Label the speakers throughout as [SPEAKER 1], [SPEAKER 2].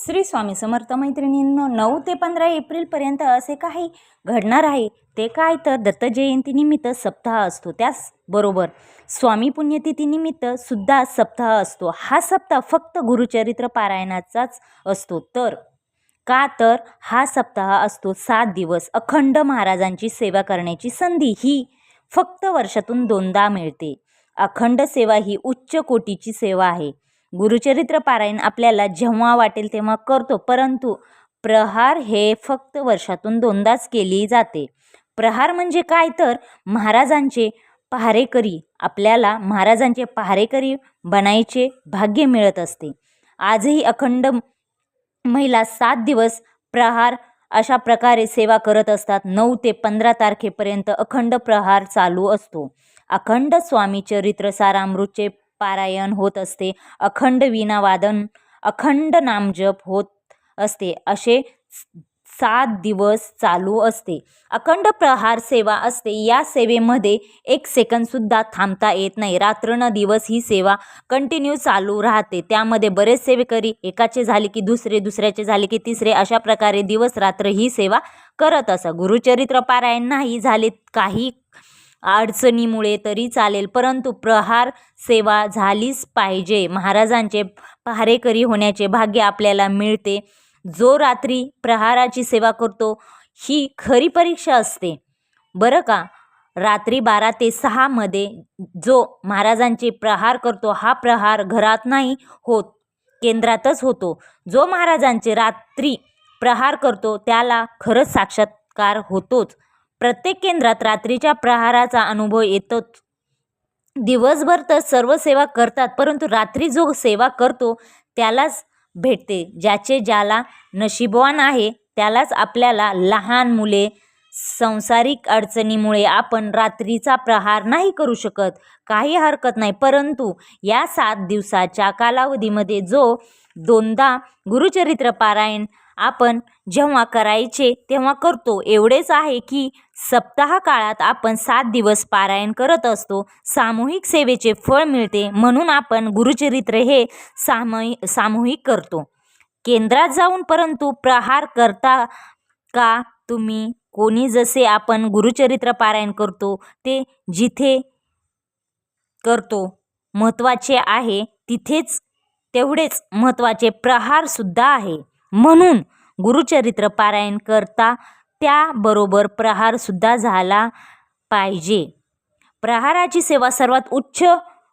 [SPEAKER 1] श्री स्वामी समर्थ मैत्रिणींनो, 9 ते 15 एप्रिलपर्यंत असे काही घडणार आहे. ते काय तर दत्त जयंतीनिमित्त सप्ताह असतो, त्याचबरोबर स्वामी पुण्यतिथीनिमित्त सुद्धा सप्ताह असतो. हा सप्ताह फक्त गुरुचरित्र पारायणाचाच असतो. तर हा सप्ताह असतो 7 दिवस. अखंड महाराजांची सेवा करण्याची संधी ही फक्त वर्षातून 2दा मिळते. अखंड सेवा ही उच्च कोटीची सेवा आहे. गुरुचरित्र पारायण आपल्याला जेव्हा वाटेल तेव्हा करतो, परंतु प्रहार हे फक्त वर्षातून 2दाच केली जाते. प्रहार म्हणजे काय तर महाराजांचे पहारेकरी, आपल्याला महाराजांचे पहारेकरी बनायचे भाग्य मिळत असते. आजही अखंड महिला 7 दिवस प्रहार अशा प्रकारे सेवा करत असतात. 9 ते 15 तारखेपर्यंत अखंड प्रहार चालू असतो. अखंड स्वामी चरित्र सारामृतचे पारायण होत असते. अखंड वीणावादन, अखंड नामजप होत असते. असे 7 दिवस चालू असते. अखंड प्रहार सेवा असते. या सेवेमध्ये 1 सेकंदसुद्धा थांबता येत नाही. रात्र न दिवस ही सेवा कंटिन्यू चालू राहते. त्यामध्ये बरेच सेवेकरी एकाचे झाले की दुसरे, दुसऱ्याचे झाले की तिसरे, अशा प्रकारे दिवस रात्र ही सेवा करत असतात. गुरुचरित्र पारायण नाही झाले काही अडचणीमुळे तरी चालेल, परंतु प्रहार सेवा झालीच पाहिजे. महाराजांचे पहारेकरी होण्याचे भाग्य आपल्याला मिळते. जो रात्री प्रहाराची सेवा करतो ही खरी परीक्षा असते बरं का. रात्री 12 ते 6 मध्ये जो महाराजांचे प्रहार करतो, हा प्रहार घरात नाही होत, केंद्रातच होतो. जो महाराजांचे रात्री प्रहार करतो त्याला खरंच साक्षात्कार होतोच. प्रत्येक केंद्रात रात्रीच्या प्रहाराचा अनुभव येतोच. दिवसभर तर सर्व सेवा करतात, परंतु रात्री जो सेवा करतो त्यालाच भेटते. ज्याला नशीबवान आहे त्यालाच. आपल्याला लहान मुले, सांसारिक अडचणीमुळे आपण रात्रीचा प्रहार नाही करू शकत, काही हरकत नाही, परंतु या 7 दिवसाच्या कालावधीमध्ये जो 2दा गुरुचरित्र पारायण आपण जेव्हा करायचे तेव्हा करतो. एवढेच आहे की सप्ताह काळात आपण 7 दिवस पारायण करत असतो. सामूहिक सेवेचे फळ मिळते, म्हणून आपण गुरुचरित्र हे सामूहिक करतो केंद्रात जाऊन. परंतु प्रहार करता का तुम्ही? कोणी जसे आपण गुरुचरित्र पारायण करतो ते जिथे करतो महत्त्वाचे आहे, तिथेच तेवढेच महत्त्वाचे प्रहार सुद्धा आहे. म्हणून गुरुचरित्र पारायण करता त्याबरोबर प्रहार सुद्धा झाला पाहिजे. प्रहाराची सेवा सर्वात उच्च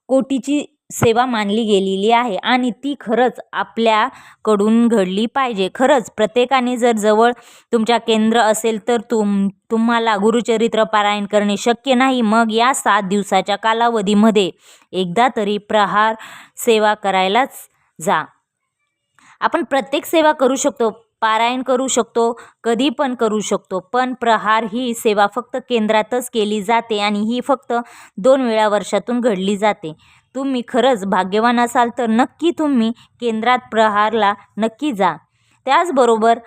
[SPEAKER 1] कोटीची सेवा मानली गेलेली आहे आणि ती खरंच आपल्याकडून घडली पाहिजे. खरंच प्रत्येकाने जर जवळ तुमच्या केंद्र असेल तर तुम्हाला गुरुचरित्र पारायण करणे शक्य नाही. मग या 7 दिवसाच्या कालावधीमध्ये एकदा तरी प्रहार सेवा करायलाच जा. आपण प्रत्येक सेवा करू शकतो, पारायण करू शकतो, कधी पण करू शकतो, पण प्रहार ही सेवा फक्त केंद्रातच केली जाते आणि ही फक्त 2 वेळा वर्षातून घडली जाते. तुम्ही खरंच भाग्यवान असाल तर नक्की तुम्ही केंद्रात प्रहारला नक्की जा. त्याचबरोबर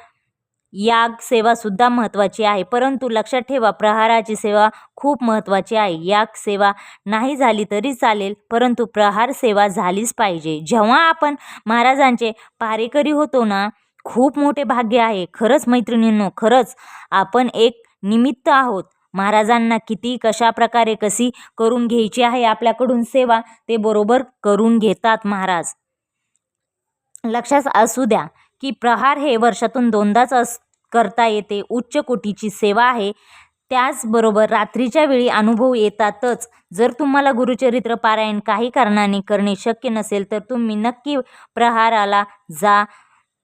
[SPEAKER 1] याग सेवासुद्धा महत्त्वाची आहे, परंतु लक्षात ठेवा प्रहाराची सेवा खूप महत्त्वाची आहे. याग सेवा नाही झाली तरी चालेल, परंतु प्रहार सेवा झालीच पाहिजे. जेव्हा आपण महाराजांचे पहारेकरी होतो ना, खूप मोठे भाग्य आहे. खरंच मैत्रिणींनो, खरंच आपण एक निमित्त आहोत. महाराजांना किती कशा प्रकारे कशी करून घ्यायची आहे आपल्याकडून सेवा, ते बरोबर करून घेतात महाराज. लक्षात असू द्या की प्रहार हे वर्षातून 2दाच करता येते. उच्च कोटीची सेवा आहे. त्याचबरोबर रात्रीच्या वेळी अनुभव येतातच. जर तुम्हाला गुरुचरित्र पारायण काही कारणाने करणे शक्य नसेल तर तुम्ही नक्की प्रहाराला जा.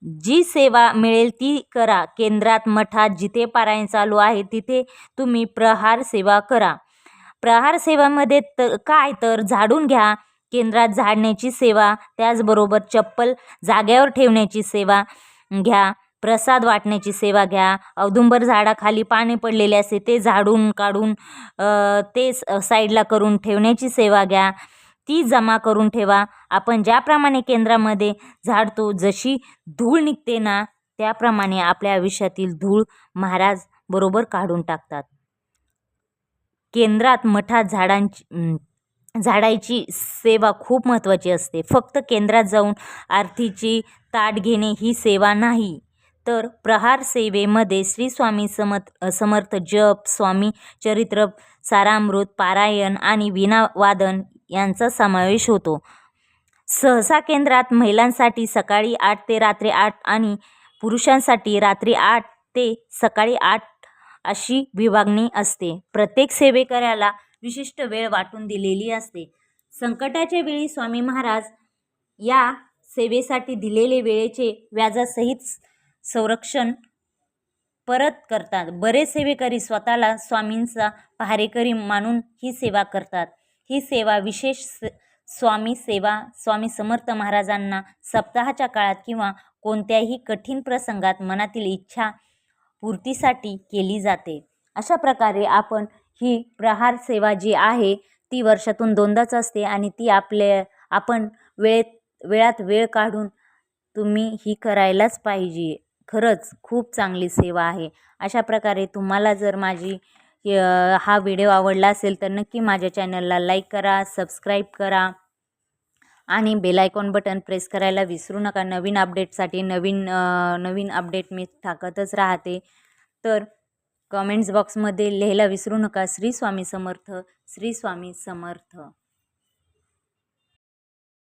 [SPEAKER 1] जी सेवा मिळेल ती करा. केंद्रात, मठात जिथे पारायण चालू आहे तिथे तुम्ही प्रहार सेवा करा. प्रहार सेवामध्ये काय तर झाडून घ्या, केंद्रात झाडण्याची सेवा, त्याचबरोबर चप्पल जाग्यावर ठेवण्याची सेवा घ्या, प्रसाद वाटण्याची सेवा घ्या. औदुंबर झाडाखाली पाणी पडलेले असते ते झाडून काढून ते साईडला करून ठेवण्याची सेवा घ्या. ती जमा करून ठेवा. आपण ज्याप्रमाणे केंद्रामध्ये झाडतो, जशी धूळ निघते ना, त्याप्रमाणे आपल्या आयुष्यातील धूळ महाराज बरोबर काढून टाकतात. केंद्रात, मठात झाडायची सेवा खूप महत्त्वाची असते. फक्त केंद्रात जाऊन आरतीची ताट घेणे ही सेवा नाही, तर प्रहार सेवेमध्ये श्री स्वामी समर्थ जप, स्वामी चरित्र सारामृत पारायण आणि वीणावादन यांचा समावेश होतो. सहसा केंद्रात महिलांसाठी सकाळी 8 ते रात्री 8 आणि पुरुषांसाठी रात्री 8 ते सकाळी 8 अशी विभागणी असते. प्रत्येक सेवेकऱ्याला विशिष्ट वेळ वाटून दिलेली असते. संकटाच्या वेळी स्वामी महाराज या सेवेसाठी दिलेले वेळेचे व्याजासहित संरक्षण परत करतात. बरेच सेवेकरी स्वतःला स्वामींचा पहारेकरी मानून ही सेवा करतात. ही सेवा विशेष स्वामी समर्थ महाराजांना सप्ताहाच्या काळात किंवा कोणत्याही कठीण प्रसंगात मनातील इच्छा पूर्तीसाठी केली जाते. अशा प्रकारे आपण ही प्रहार सेवा जी आहे ती वर्षातून 2दाच असते आणि ती आपण वेळात वेळ काढून तुम्ही ही करायलाच पाहिजे. खरंच खूप चांगली सेवा आहे. अशा प्रकारे तुम्हाला जर माझी हा व्हिडिओ आवडला असेल तर नक्की माझ्या चॅनलला लाईक करा, सबस्क्राईब करा आणि बेल आयकॉन बटन प्रेस करायला विसरू नका. नवीन अपडेटसाठी नवीन अपडेट मी टाकतच राहते. तर कमेंट्स बॉक्समध्ये लिहायला विसरू नका. श्री स्वामी समर्थ, श्री स्वामी समर्थ.